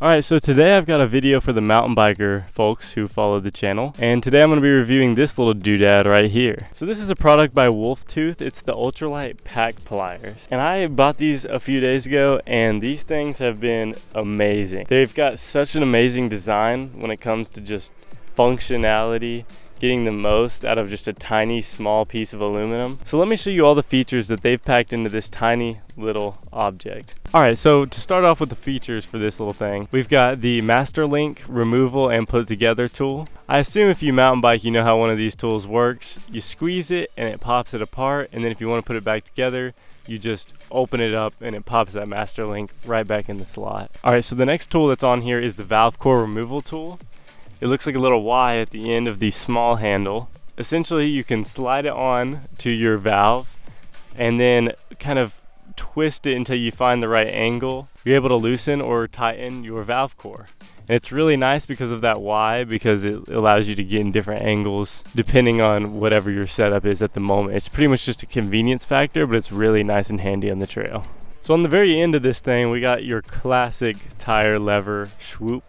Alright, so today I've got a video for the mountain biker folks who follow the channel, and today I'm going to be reviewing this little doodad right here. So this is a product by Wolftooth. It's the Ultralight pack pliers, and I bought these a few days ago, and these things have been amazing. They've got such an amazing design when it comes to just functionality, getting the most out of just a tiny small piece of aluminum. So let me show you all the features that they've packed into this tiny little object. Alright, so to start off with the features for this little thing, we've got the Master Link removal and put together tool. I assume if you mountain bike, you know how one of these tools works. You squeeze it and it pops it apart, and then if you want to put it back together, you just open it up and it pops that Master Link right back in the slot. Alright, so the next tool that's on here is the valve core removal tool. It looks like a little Y at the end of the small handle. Essentially, you can slide it on to your valve and then kind of twist it until you find the right angle. You're able to loosen or tighten your valve core. And it's really nice because of that Y, because it allows you to get in different angles depending on whatever your setup is at the moment. It's pretty much just a convenience factor, but it's really nice and handy on the trail. So on the very end of this thing, we got your classic tire lever swoop.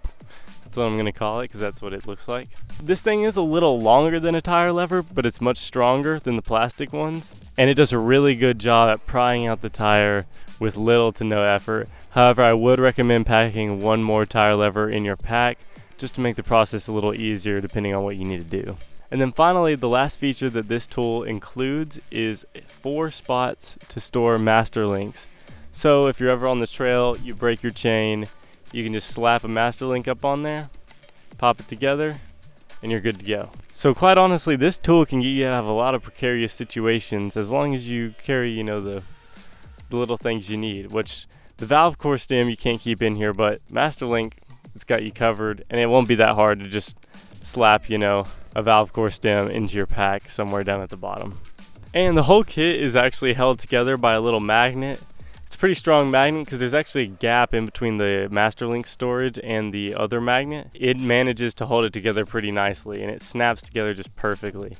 That's what I'm going to call it, because that's what it looks like. This thing is a little longer than a tire lever, but it's much stronger than the plastic ones, and it does a really good job at prying out the tire with little to no effort. However, I would recommend packing one more tire lever in your pack just to make the process a little easier depending on what you need to do. And then finally, the last feature that this tool includes is 4 spots to store master links. So if you're ever on this trail, you break your chain, you can just slap a master link up on there, pop it together, and you're good to go. So quite honestly, this tool can get you out of a lot of precarious situations as long as you carry, the little things you need, which the valve core stem you can't keep in here, but master link, it's got you covered, and it won't be that hard to just slap, a valve core stem into your pack somewhere down at the bottom. And the whole kit is actually held together by a little magnet. It's a pretty strong magnet because there's actually a gap in between the Master Link storage and the other magnet. It manages to hold it together pretty nicely, and it snaps together just perfectly.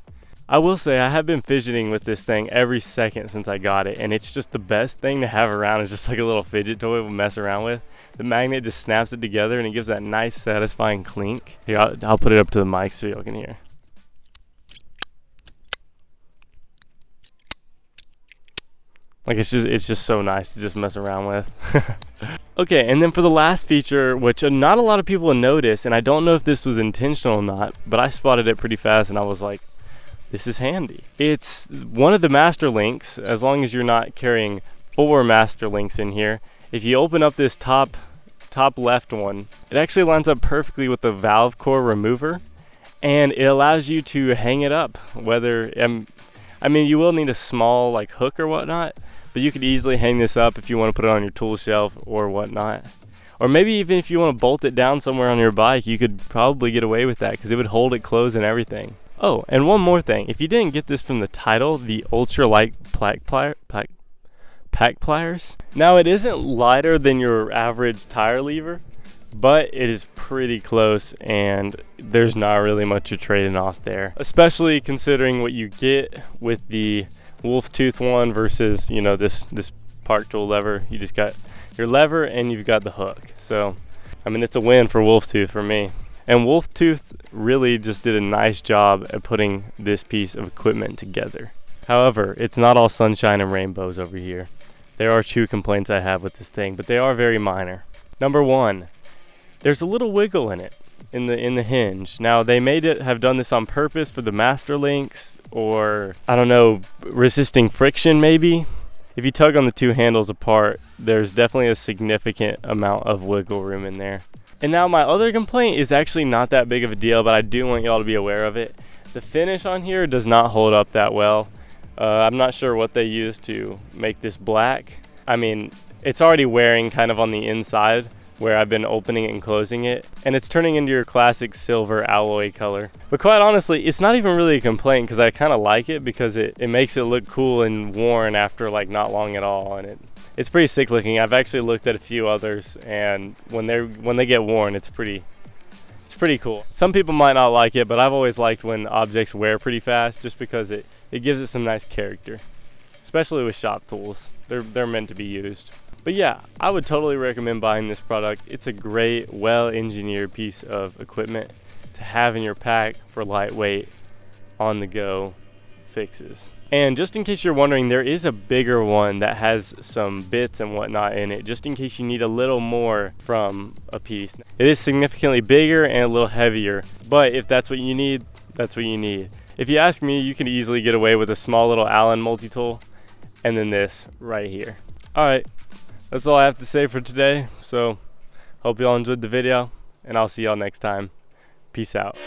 I will say I have been fidgeting with this thing every second since I got it, and it's just the best thing to have around. It's just like a little fidget toy to mess around with. The magnet just snaps it together and it gives that nice satisfying clink. Here, I'll put it up to the mic so y'all can hear. Like it's just so nice to just mess around with. Okay, and then for the last feature, which not a lot of people notice, and I don't know if this was intentional or not, but I spotted it pretty fast and I was like, this is handy. It's one of the master links, as long as you're not carrying 4 master links in here. If you open up this top left one, it actually lines up perfectly with the valve core remover, and it allows you to hang it up. You will need a small hook or whatnot, but you could easily hang this up if you want to put it on your tool shelf or whatnot. Or maybe even if you want to bolt it down somewhere on your bike, you could probably get away with that because it would hold it closed and everything. Oh, and one more thing. If you didn't get this from the title, the Ultralight pack pliers. Now it isn't lighter than your average tire lever, but it is pretty close, and there's not really much you're trading off there, especially considering what you get with the Wolftooth one versus this park tool lever. You just got your lever and you've got the hook. So it's a win for Wolftooth for me. And Wolftooth really just did a nice job at putting this piece of equipment together. However, it's not all sunshine and rainbows over here. There are 2 complaints I have with this thing, but they are very minor. Number 1, there's a little wiggle in it, in the hinge. Now they may have done this on purpose for the master links, or I don't know, resisting friction maybe. If you tug on the 2 handles apart, there's definitely a significant amount of wiggle room in there. And now my other complaint is actually not that big of a deal, but I do want y'all to be aware of it. The finish on here does not hold up that well. I'm not sure what they used to make this black. It's already wearing kind of on the inside where I've been opening it and closing it, and it's turning into your classic silver alloy color. But quite honestly, it's not even really a complaint because I kind of like it because it makes it look cool and worn after not long at all, and it's pretty sick looking. I've actually looked at a few others, and when they get worn, it's pretty cool. Some people might not like it, but I've always liked when objects wear pretty fast just because it gives it some nice character, especially with shop tools. They're meant to be used. But yeah, I would totally recommend buying this product. It's a great, well-engineered piece of equipment to have in your pack for lightweight, on-the-go fixes. And just in case you're wondering, there is a bigger one that has some bits and whatnot in it, just in case you need a little more from a piece. It is significantly bigger and a little heavier, but if that's what you need, that's what you need. If you ask me, you can easily get away with a small little Allen multi-tool and then this right here. Alright, that's all I have to say for today. So, hope y'all enjoyed the video, and I'll see y'all next time. Peace out.